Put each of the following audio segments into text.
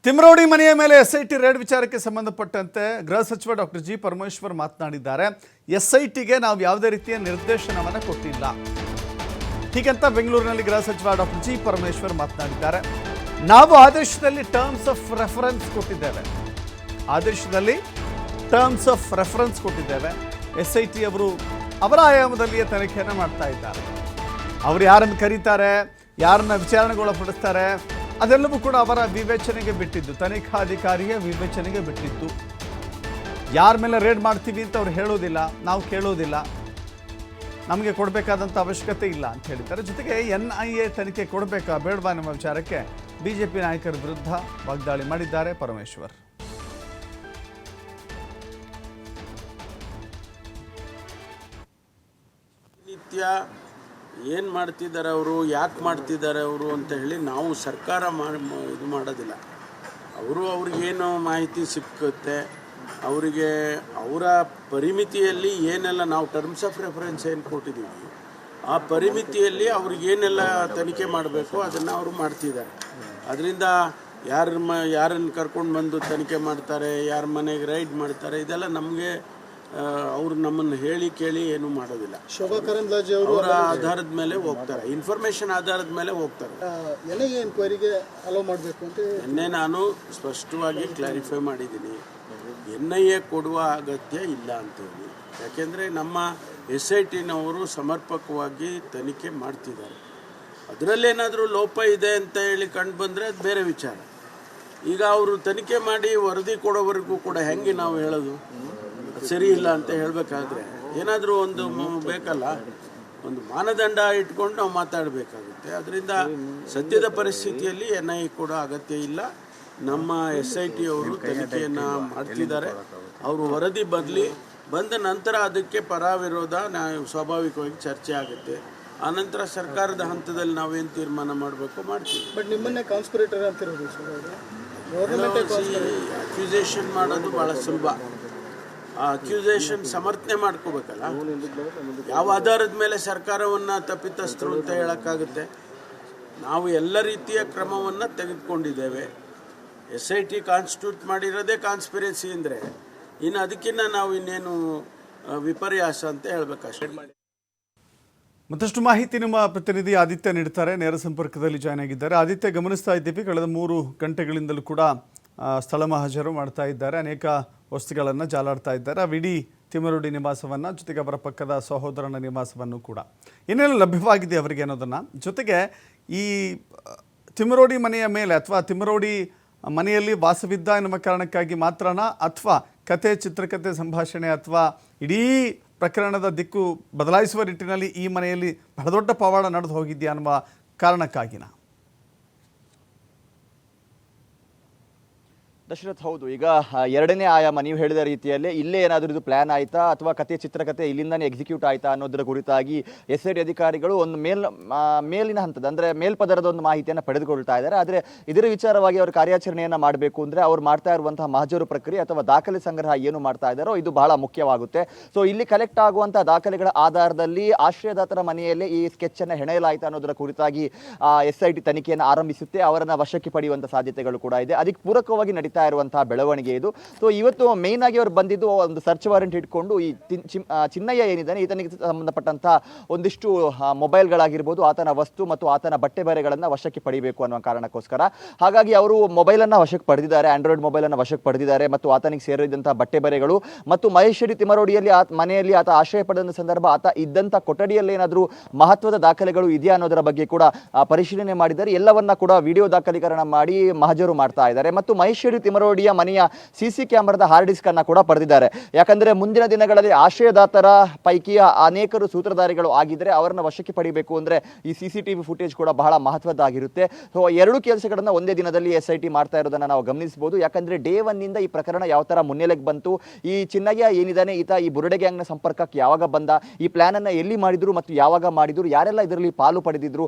ತಿಮ್ರೋಡಿ ಮನೆಯ ಮೇಲೆ SIT raid ವಿಚಾರಕ್ಕೆ ಸಂಬಂಧಪಟ್ಟಂತೆ ಗೃಹ ಸಚಿವ ಡಾಕ್ಟರ್ ಜಿ ಪರಮೇಶ್ವರ್ ಮಾತನಾಡಿದ್ದಾರೆ. ಎಸ್ಐಟಿಗೆ ನಾವು ಯಾವುದೇ ರೀತಿಯ ನಿರ್ದೇಶನವನ್ನು ಕೊಟ್ಟಿಲ್ಲ ಹೀಗಂತ ಬೆಂಗಳೂರಿನಲ್ಲಿ ಗೃಹ ಸಚಿವ ಡಾಕ್ಟರ್ ಜಿ ಪರಮೇಶ್ವರ್ ಮಾತನಾಡಿದ್ದಾರೆ. ನಾವು ಆದೇಶದಲ್ಲಿ ಟರ್ಮ್ಸ್ ಆಫ್ ರೆಫರೆನ್ಸ್ ಕೊಟ್ಟಿದ್ದೇವೆ. ಎಸ್ಐಟಿ ಅವರು ಅವರ ಆಯಾಮದಲ್ಲಿಯೇ ತನಿಖೆಯನ್ನು ಮಾಡ್ತಾ ಇದ್ದಾರೆ. ಅವರು ಯಾರನ್ನು ಕರೀತಾರೆ, ಯಾರನ್ನ ವಿಚಾರಣೆಗೊಳಪಡಿಸ್ತಾರೆ, ಅದೆಲ್ಲವೂ ಕೂಡ ಅವರ ವಿವೇಚನೆಗೆ ಬಿಟ್ಟಿದ್ದು, ತನಿಖಾಧಿಕಾರಿಯ ವಿವೇಚನೆಗೆ ಬಿಟ್ಟಿದ್ದು. ಯಾರ ಮೇಲೆ ರೇಡ್ ಮಾಡ್ತೀವಿ ಅಂತ ಅವ್ರು ಹೇಳೋದಿಲ್ಲ, ನಾವು ಕೇಳೋದಿಲ್ಲ, ನಮಗೆ ಕೊಡಬೇಕಾದಂಥ ಅವಶ್ಯಕತೆ ಇಲ್ಲ ಅಂತ ಹೇಳಿದ್ದಾರೆ. ಜೊತೆಗೆ NIA ತನಿಖೆ ಕೊಡಬೇಕಾ ಬೇಡವಾ ಎಂಬ ವಿಚಾರಕ್ಕೆ ಬಿಜೆಪಿ ನಾಯಕರ ವಿರುದ್ಧ ವಾಗ್ದಾಳಿ ಮಾಡಿದ್ದಾರೆ ಪರಮೇಶ್ವರ್. ನಿತ್ಯ ಏನು ಮಾಡ್ತಿದ್ದಾರೆ ಅವರು, ಯಾಕೆ ಮಾಡ್ತಿದ್ದಾರೆ ಅವರು ಅಂತ ಹೇಳಿ ನಾವು ಸರ್ಕಾರ ಇದು ಮಾಡೋದಿಲ್ಲ. ಅವ್ರಿಗೇನು ಮಾಹಿತಿ ಸಿಕ್ಕುತ್ತೆ, ಅವರಿಗೆ ಅವರ ಪರಿಮಿತಿಯಲ್ಲಿ ಏನೆಲ್ಲ ನಾವು ಟರ್ಮ್ಸ್ ಆಫ್ ರೆಫರೆನ್ಸ್ ಏನು ಕೊಟ್ಟಿದ್ದೀವಿ ಆ ಪರಿಮಿತಿಯಲ್ಲಿ ಅವ್ರಿಗೇನೆಲ್ಲ ತನಿಖೆ ಮಾಡಬೇಕು ಅದನ್ನು ಅವರು ಮಾಡ್ತಿದ್ದಾರೆ. ಅದರಿಂದ ಯಾರನ್ನು ಕರ್ಕೊಂಡು ಬಂದು ತನಿಖೆ ಮಾಡ್ತಾರೆ, ಯಾರ ಮನೆಗೆ ರೈಡ್ ಮಾಡ್ತಾರೆ, ಇದೆಲ್ಲ ನಮಗೆ ಅವರು ನಮ್ಮನ್ನು ಹೇಳಿ ಕೇಳಿ ಏನು ಮಾಡೋದಿಲ್ಲ. ಶೋಭಾ ಕರಂದ್ಲಾಜೆ ಅವರ ಆಧಾರದ ಮೇಲೆ ಹೋಗ್ತಾರೆ, ಇನ್ಫಾರ್ಮೇಷನ್ ಆಧಾರದ ಮೇಲೆ ಹೋಗ್ತಾರೆ. ಎನ್ಕ್ವೈರಿಗೆ ಅಲೋ ಮಾಡಬೇಕು ಅಂತ ನಿನ್ನೆ ನಾನು ಸ್ಪಷ್ಟವಾಗಿ ಕ್ಲಾರಿಫೈ ಮಾಡಿದ್ದೀನಿ. NIA ಕೊಡುವ ಅಗತ್ಯ ಇಲ್ಲ ಅಂತೇಳಿ. ಯಾಕೆಂದರೆ ನಮ್ಮ SITನವರು ಸಮರ್ಪಕವಾಗಿ ತನಿಖೆ ಮಾಡ್ತಿದ್ದಾರೆ. ಅದರಲ್ಲೇನಾದರೂ ಲೋಪ ಇದೆ ಅಂತ ಹೇಳಿ ಕಂಡು ಬಂದರೆ ಅದು ಬೇರೆ ವಿಚಾರ. ಈಗ ಅವರು ತನಿಖೆ ಮಾಡಿ ವರದಿ ಕೊಡೋವರೆಗೂ ಕೂಡ ಹೆಂಗೆ ನಾವು ಹೇಳೋದು? ಸರಿ ಇಲ್ಲ ಅಂತ ಹೇಳಬೇಕಾದ್ರೆ ಏನಾದರೂ ಒಂದು ಬೇಕಲ್ಲ, ಒಂದು ಮಾನದಂಡ ಇಟ್ಕೊಂಡು ನಾವು ಮಾತಾಡಬೇಕಾಗುತ್ತೆ. ಅದರಿಂದ ಸದ್ಯದ ಪರಿಸ್ಥಿತಿಯಲ್ಲಿ NIA ಕೊಡೋ ಅಗತ್ಯ ಇಲ್ಲ. ನಮ್ಮ SIT ಅವರು ತನಿಖೆಯನ್ನು ಮಾಡ್ತಿದ್ದಾರೆ. ಅವರು ವರದಿ ಬಂದ ನಂತರ ಅದಕ್ಕೆ ಪರ ವಿರೋಧ ಸ್ವಾಭಾವಿಕವಾಗಿ ಚರ್ಚೆ ಆಗುತ್ತೆ. ಆನಂತರ ಸರ್ಕಾರದ ಹಂತದಲ್ಲಿ ನಾವೇನು ತೀರ್ಮಾನ ಮಾಡಬೇಕು ಮಾಡ್ತೀವಿ. ಬಟ್ ನಿಮ್ಮನ್ನೇ ಕಾನ್ಸ್ಪಿರೇಟರ್ ಅಂತಿರೋದು ಅಕ್ಯೂಸೇಷನ್ ಮಾಡೋದು ಭಾಳ ಸುಲಭ. ಆ ಅಕ್ಯೂಸೇಷನ್ ಸಮರ್ಥನೆ ಮಾಡ್ಕೋಬೇಕಲ್ಲ. ಯಾವ ಆಧಾರದ ಮೇಲೆ ಸರ್ಕಾರವನ್ನು ತಪ್ಪಿತಸ್ಥರು ಅಂತ ಹೇಳೋಕ್ಕಾಗುತ್ತೆ? ನಾವು ಎಲ್ಲ ರೀತಿಯ ಕ್ರಮವನ್ನು ತೆಗೆದುಕೊಂಡಿದ್ದೇವೆ. SIT ಕಾನ್ಸ್ಟಿಟ್ಯೂಟ್ ಮಾಡಿರೋದೇ ಕಾನ್ಸ್ಪಿರೆನ್ಸಿ ಅಂದರೆ ಇನ್ನು ಅದಕ್ಕಿಂತ ನಾವು ಇನ್ನೇನು ವಿಪರ್ಯಾಸ ಅಂತ ಹೇಳಬೇಕಷ್ಟೇ. ಮತ್ತಷ್ಟು ಮಾಹಿತಿ ನಮ್ಮ ಪ್ರತಿನಿಧಿ ಆದಿತ್ಯ ನೀಡ್ತಾರೆ, ನೇರ ಸಂಪರ್ಕದಲ್ಲಿ ಜಾಯ್ನ್ ಆಗಿದ್ದಾರೆ. ಆದಿತ್ಯ, ಗಮನಿಸ್ತಾ ಇದ್ದೀವಿ ಕಳೆದ 3 ಗಂಟೆಗಳಿಂದಲೂ ಕೂಡ ಸ್ಥಳ ಮಹಾಜರು ಮಾಡ್ತಾ ಇದ್ದಾರೆ, ಅನೇಕ ವಸ್ತುಗಳನ್ನು ಜಾಲಾಡ್ತಾ ಇದ್ದಾರೆ. ವಿಡಿ ತಿಮರೋಡಿ ನಿವಾಸವನ್ನು, ಜೊತೆಗೆ ಅವರ ಪಕ್ಕದ ಸಹೋದರನ ನಿವಾಸವನ್ನು ಕೂಡ ಏನೆಲ್ಲ ಲಭ್ಯವಾಗಿದೆ ಅವರಿಗೆ ಅನ್ನೋದನ್ನು, ಜೊತೆಗೆ ಈ ತಿಮರೋಡಿ ಮನೆಯ ಮೇಲೆ ಅಥವಾ ತಿಮರೋಡಿ ಮನೆಯಲ್ಲಿ ವಾಸವಿದ್ದ ಎನ್ನುವ ಕಾರಣಕ್ಕಾಗಿ ಮಾತ್ರನಾ, ಅಥವಾ ಚಿತ್ರಕಥೆ ಸಂಭಾಷಣೆ ಅಥವಾ ಇಡೀ ಪ್ರಕರಣದ ದಿಕ್ಕು ಬದಲಾಯಿಸುವ ನಿಟ್ಟಿನಲ್ಲಿ ಈ ಮನೆಯಲ್ಲಿ ಬಹಳ ದೊಡ್ಡ ಪವಾಡ ನಡೆದು ಹೋಗಿದೆಯಾ ಅನ್ನುವ ಕಾರಣಕ್ಕಾಗಿನ? ದಶರಥ್, ಹೌದು. ಈಗ ಎರಡನೇ ಆಯಾಮ ನೀವು ಹೇಳಿದ ರೀತಿಯಲ್ಲೇ ಇಲ್ಲೇ ಏನಾದರೂ ಇದು ಪ್ಲಾನ್ ಆಯಿತಾ ಅಥವಾ ಚಿತ್ರಕಥೆ ಇಲ್ಲಿಂದಾನೇ ಎಕ್ಸಿಕ್ಯೂಟ್ ಆಯಿತಾ ಅನ್ನೋದರ ಕುರಿತಾಗಿ SIT ಅಧಿಕಾರಿಗಳು ಒಂದು ಮೇಲಿನ ಹಂತದ ಅಂದರೆ ಮೇಲ್ಪದರದ ಒಂದು ಮಾಹಿತಿಯನ್ನು ಪಡೆದುಕೊಳ್ತಾ ಇದ್ದಾರೆ. ಆದರೆ ಇದರ ವಿಚಾರವಾಗಿ ಅವರು ಕಾರ್ಯಾಚರಣೆಯನ್ನು ಮಾಡಬೇಕು ಅಂದರೆ ಅವ್ರು ಮಾಡ್ತಾ ಇರುವಂತಹ ಮಹಜರು ಪ್ರಕ್ರಿಯೆ ಅಥವಾ ದಾಖಲೆ ಸಂಗ್ರಹ ಏನು ಮಾಡ್ತಾ ಇದ್ದಾರೋ ಇದು ಬಹಳ ಮುಖ್ಯವಾಗುತ್ತೆ. ಸೊ ಇಲ್ಲಿ ಕಲೆಕ್ಟ್ ಆಗುವಂತಹ ದಾಖಲೆಗಳ ಆಧಾರದಲ್ಲಿ ಆಶ್ರಯದಾತರ ಮನೆಯಲ್ಲೇ ಈ ಸ್ಕೆಚನ್ನು ಹೆಣೆಯಲಾಯಿತಾ ಅನ್ನೋದರ ಕುರಿತಾಗಿ SIT ತನಿಖೆಯನ್ನು ಆರಂಭಿಸುತ್ತೆ. ಅವರನ್ನು ವಶಕ್ಕೆ ಪಡೆಯುವಂಥ ಸಾಧ್ಯತೆಗಳು ಕೂಡ ಇದೆ. ಅದಕ್ಕೆ ಪೂರಕವಾಗಿ ನಡೀತಾ ಇರುವಂತಹ ಬೆಳವಣಿಗೆ ಇದು. ಸೊ ಇವತ್ತು ಮೇನ್ ಆಗಿ ಅವರು ಬಂದಿದ್ದು ಒಂದು ಸರ್ಚ್ ವಾರೆಂಟ್ ಇಟ್ಕೊಂಡು ಈ ಚಿನ್ನಯ್ಯ ಏನಿದ್ದಾನೆ ಈತನಿಗೆ ಸಂಬಂಧಪಟ್ಟಂತಹ ಒಂದಿಷ್ಟು ಮೊಬೈಲ್ಗಳಾಗಿರ್ಬೋದು, ಆತನ ವಸ್ತು ಮತ್ತು ಆತನ ಬಟ್ಟೆ ಬರೆಗಳನ್ನು ವಶಕ್ಕೆ ಪಡಿಬೇಕು ಅನ್ನುವ ಕಾರಣಕ್ಕೋಸ್ಕರ ಹಾಗಾಗಿ ಅವರು ಮೊಬೈಲನ್ನು ವಶಕ್ಕೆ ಪಡೆದಿದ್ದಾರೆ, ಆಂಡ್ರಾಯ್ಡ್ ಮೊಬೈಲನ್ನು ವಶಕ್ಕೆ ಪಡೆದಿದ್ದಾರೆ. ಮತ್ತು ಆತನಿಗೆ ಸೇರಿದಂತಹ ಬಟ್ಟೆ ಬರೆಗಳು ಮತ್ತು ಮಹೇಶ್ವರಿ ತಿಮರೋಡಿಯಲ್ಲಿ ಮನೆಯಲ್ಲಿ ಆತ ಆಶ್ರಯ ಪಡೆದ ಸಂದರ್ಭ ಆತ ಇದ್ದಂಥ ಕೊಠಡಿಯಲ್ಲಿ ಏನಾದರೂ ಮಹತ್ವದ ದಾಖಲೆಗಳು ಇದೆಯಾ ಅನ್ನೋದರ ಬಗ್ಗೆ ಕೂಡ ಪರಿಶೀಲನೆ ಮಾಡಿದ್ದಾರೆ. ಎಲ್ಲವನ್ನ ಕೂಡ ವಿಡಿಯೋ ದಾಖಲೀಕರಣ ಮಾಡಿ ಮಹಜರು ಮಾಡ್ತಾ ಇದ್ದಾರೆ. ಮತ್ತು ಮಹೇಶ್ವರಿ ತಿಮರೋಡಿಯ ಮನೆಯ CC ಕ್ಯಾಮರಾದ ಹಾರ್ಡ್ ಡಿಸ್ಕ್ ಅನ್ನು ಕೂಡ ಪಡೆದಿದ್ದಾರೆ. ಯಾಕಂದ್ರೆ ಮುಂದಿನ ದಿನಗಳಲ್ಲಿ ಆಶ್ರಯದಾತರ ಪೈಕಿ ಅನೇಕರು ಸೂತ್ರಧಾರಿಗಳು ಆಗಿದ್ರೆ ಅವರನ್ನ ವಶಕ್ಕೆ ಪಡಿಬೇಕು ಅಂದ್ರೆ ಈ CCTV ಫುಟೇಜ್ ಕೂಡ ಬಹಳ ಮಹತ್ವದ್ದಾಗಿರುತ್ತೆ. ಸೊ ಎರಡು ಕೆಲಸಗಳನ್ನ ಒಂದೇ ದಿನದಲ್ಲಿ SIT ಮಾಡ್ತಾ ಇರೋದನ್ನ ನಾವು ಗಮನಿಸಬಹುದು. ಯಾಕಂದ್ರೆ ಡೇ 1 ಇಂದ ಈ ಪ್ರಕರಣ ಯಾವ ತರ ಮುನ್ನೆಲೆಗೆ ಬಂತು, ಈ ಚಿನ್ನಯ್ಯ ಏನಿದ್ದಾನೆ ಈತ ಈ ಬುರುಡೆ ಗ್ಯಾಂಗ್ನ ಸಂಪರ್ಕಕ್ಕೆ ಯಾವಾಗ ಬಂದ, ಈ ಪ್ಲಾನ್ ಅನ್ನ ಎಲ್ಲಿ ಮಾಡಿದ್ರು ಮತ್ತು ಯಾವಾಗ ಮಾಡಿದ್ರು, ಯಾರೆಲ್ಲ ಇದರಲ್ಲಿ ಪಾಲು ಪಡೆದಿದ್ರು,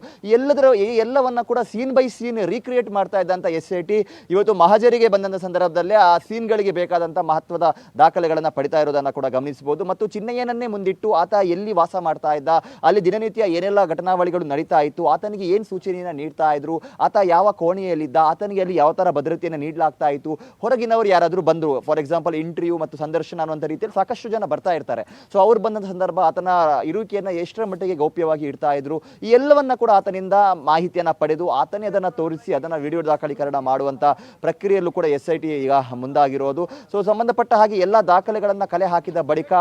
ಎಲ್ಲವನ್ನ ಕೂಡ ಸೀನ್ ಬೈ ಸೀನ್ ರೀಕ್ರಿಯೇಟ್ ಮಾಡ್ತಾ ಇದ್ದಂತ SIT ಇವತ್ತು ಮಹಜರಿಗೆ ಬಂದ ಬಂದ ಸಂದರ್ಭದಲ್ಲೇ ಆ ಸೀನ್ಗಳಿಗೆ ಬೇಕಾದಂಥ ಮಹತ್ವದ ದಾಖಲೆಗಳನ್ನು ಪಡಿತಾ ಇರೋದನ್ನು ಕೂಡ ಗಮನಿಸಬಹುದು. ಮತ್ತು ಚಿನ್ನಯ್ಯನನ್ನೇ ಮುಂದಿಟ್ಟು ಆತ ಎಲ್ಲಿ ವಾಸ ಮಾಡ್ತಾ ಇದ್ದ, ಅಲ್ಲಿ ದಿನನಿತ್ಯ ಏನೆಲ್ಲ ಘಟನಾವಳಿಗಳು ನಡೀತಾ ಇತ್ತು, ಆತನಿಗೆ ಏನು ಸೂಚನೆಯನ್ನು ನೀಡ್ತಾ ಇದ್ರು, ಆತ ಯಾವ ಕೋಣೆಯಲ್ಲಿದ್ದ, ಆತನಿಗೆ ಅಲ್ಲಿ ಯಾವ ಥರ ಭದ್ರತೆಯನ್ನು ನೀಡಲಾಗ್ತಾ ಇತ್ತು, ಹೊರಗಿನವರು ಯಾರಾದರೂ ಬಂದರು, ಫಾರ್ ಎಕ್ಸಾಂಪಲ್ ಇಂಟರ್ವ್ಯೂ ಮತ್ತು ಸಂದರ್ಶನ ಅನ್ನುವಂಥ ರೀತಿಯಲ್ಲಿ ಸಾಕಷ್ಟು ಜನ ಬರ್ತಾ ಇರ್ತಾರೆ. ಸೊ ಅವ್ರು ಬಂದಂಥ ಸಂದರ್ಭ ಆತನ ಇರುವಿಕೆಯನ್ನು ಎಷ್ಟರ ಮಟ್ಟಿಗೆ ಗೌಪ್ಯವಾಗಿ ಇಡ್ತಾ ಇದ್ರು, ಈ ಎಲ್ಲವನ್ನ ಕೂಡ ಆತನಿಂದ ಮಾಹಿತಿಯನ್ನು ಪಡೆದು ಆತನೇ ಅದನ್ನು ತೋರಿಸಿ ಅದನ್ನು ವಿಡಿಯೋ ದಾಖಲೀಕರಣ ಮಾಡುವಂಥ ಪ್ರಕ್ರಿಯೆಯಲ್ಲೂ ಕೂಡ SIT ಈಗ ಮುಂದಾಗಿರೋದು. ಸೊ ಸಂಬಂಧಪಟ್ಟ ಹಾಗೆ ಎಲ್ಲ ದಾಖಲೆಗಳನ್ನು ಕಲೆ ಹಾಕಿದ ಬಳಿಕ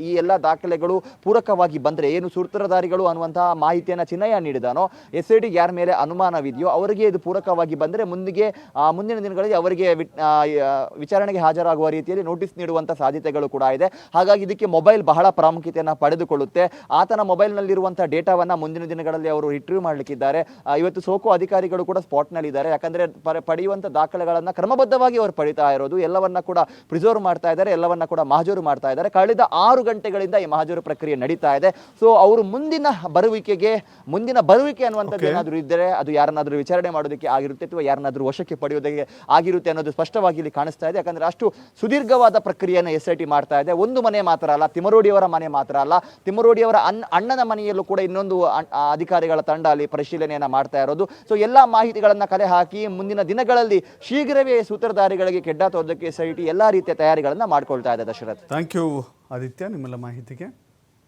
ಈ ಎಲ್ಲ ದಾಖಲೆಗಳು ಪೂರಕವಾಗಿ ಬಂದರೆ, ಏನು ಸೂತ್ರಧಾರಿಗಳು ಅನ್ನುವಂತಹ ಮಾಹಿತಿಯನ್ನು ಚಿನ್ನಯ್ಯ ನೀಡಿದಾನೋ, SIT ಯಾರ ಮೇಲೆ ಅನುಮಾನವಿದೆಯೋ ಅವರಿಗೆ ಇದು ಪೂರಕವಾಗಿ ಬಂದರೆ ಮುಂದಿನ ದಿನಗಳಲ್ಲಿ ಅವರಿಗೆ ವಿಚಾರಣೆಗೆ ಹಾಜರಾಗುವ ರೀತಿಯಲ್ಲಿ ನೋಟಿಸ್ ನೀಡುವಂಥ ಸಾಧ್ಯತೆಗಳು ಕೂಡ ಇದೆ. ಹಾಗಾಗಿ ಇದಕ್ಕೆ ಮೊಬೈಲ್ ಬಹಳ ಪ್ರಾಮುಖ್ಯತೆಯನ್ನು ಪಡೆದುಕೊಳ್ಳುತ್ತೆ. ಆತನ ಮೊಬೈಲ್ನಲ್ಲಿರುವಂಥ ಡೇಟಾವನ್ನು ಮುಂದಿನ ದಿನಗಳಲ್ಲಿ ಅವರು ರಿಟ್ರೀವ್ ಮಾಡಲಿಕ್ಕಿದ್ದಾರೆ. ಇವತ್ತು ಸೋಕೋ ಅಧಿಕಾರಿಗಳು ಕೂಡ ಸ್ಪಾಟ್ನಲ್ಲಿದ್ದಾರೆ. ಯಾಕಂದರೆ ಪಡೆಯುವಂಥ ದಾಖಲೆಗಳನ್ನು ಕ್ರಮಬದ್ಧವಾಗಿ ಅವರು ಪಡಿತಾ ಇರೋದು, ಎಲ್ಲವನ್ನ ಕೂಡ ಪ್ರಿಸರ್ವ್ ಮಾಡ್ತಾ ಇದ್ದಾರೆ, ಎಲ್ಲವನ್ನ ಕೂಡ ಮಹಜೂರು ಮಾಡ್ತಾ ಇದ್ದಾರೆ. ಕಳೆದ 6 ಗಂಟೆಗಳಿಂದ ಈ ಮಹಜೂರು ಪ್ರಕ್ರಿಯೆ ನಡೀತಾ ಇದೆ. ಸೊ ಅವರು ಮುಂದಿನ ಬರುವಿಕೆ ಅನ್ನುವಂಥದ್ದು ಏನಾದರೂ ಇದ್ದರೆ ಅದು ಯಾರನ್ನಾದರೂ ವಿಚಾರಣೆ ಮಾಡೋದಕ್ಕೆ ಆಗಿರುತ್ತೆ ಅಥವಾ ಯಾರನ್ನಾದರೂ ವಶಕ್ಕೆ ಪಡೆಯೋದಕ್ಕೆ ಆಗಿರುತ್ತೆ ಅನ್ನೋದು ಸ್ಪಷ್ಟವಾಗಿ ಇಲ್ಲಿ ಕಾಣಿಸ್ತಾ ಇದೆ. ಯಾಕಂದರೆ ಅಷ್ಟು ಸುದೀರ್ಘವಾದ ಪ್ರಕ್ರಿಯೆಯನ್ನು SIT ಮಾಡ್ತಾ ಇದೆ. ಒಂದು ಮನೆ ಮಾತ್ರ ಅಲ್ಲ, ತಿಮ್ಮರೋಡಿಯವರ ಮನೆ ಮಾತ್ರ ಅಲ್ಲ, ತಿಮ್ಮರೋಡಿಯವರ ಅಣ್ಣನ ಮನೆಯಲ್ಲೂ ಕೂಡ ಇನ್ನೊಂದು ಅಧಿಕಾರಿಗಳ ತಂಡ ಅಲ್ಲಿ ಪರಿಶೀಲನೆಯನ್ನು ಮಾಡ್ತಾ ಇರೋದು. ಸೊ ಎಲ್ಲ ಮಾಹಿತಿಗಳನ್ನು ಕಲೆ ಹಾಕಿ ಮುಂದಿನ ದಿನಗಳಲ್ಲಿ ಶೀಘ್ರವೇ ಸೂತ್ರಧಾರಿಗಳಿಗೆ ಕೆಡ್ಡ ತೋರೋದಕ್ಕೆ SIT ಎಲ್ಲ ರೀತಿಯ ತಯಾರಿಗಳನ್ನು ಮಾಡ್ಕೊಳ್ತಾ ಇದೆ. ದಶರಥ್, ಥ್ಯಾಂಕ್ ಯು ಆದಿತ್ಯ ನಿಮ್ಮೆಲ್ಲ ಮಾಹಿತಿಗೆ.